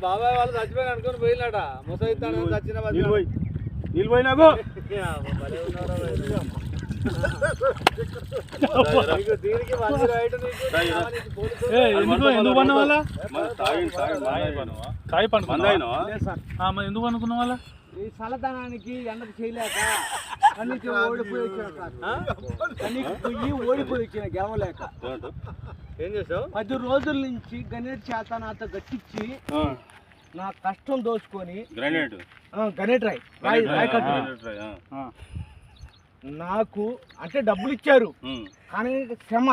బాబాయ్ వాళ్ళు చచ్చిపోయి అనుకుని పోయినాట ముసైతాను చచ్చిన నీళ్ళు పోయినాకు ఎందుకు పన్న వాళ్ళ ఎందుకు అనుకున్న వాళ్ళ ఈ చల్లదనానికి ఎండకు చేయలేక కన్నీకి ఓడిపోయి వచ్చిన గెలవలేక ఏం చేసావు 10 రోజుల నుంచి గణేట్ చేత నాతో గట్టించి నా కష్టం దోచుకొని గణేట్ రాయ్ నాకు అంటే డబ్బులు ఇచ్చారు కానీ శ్రమ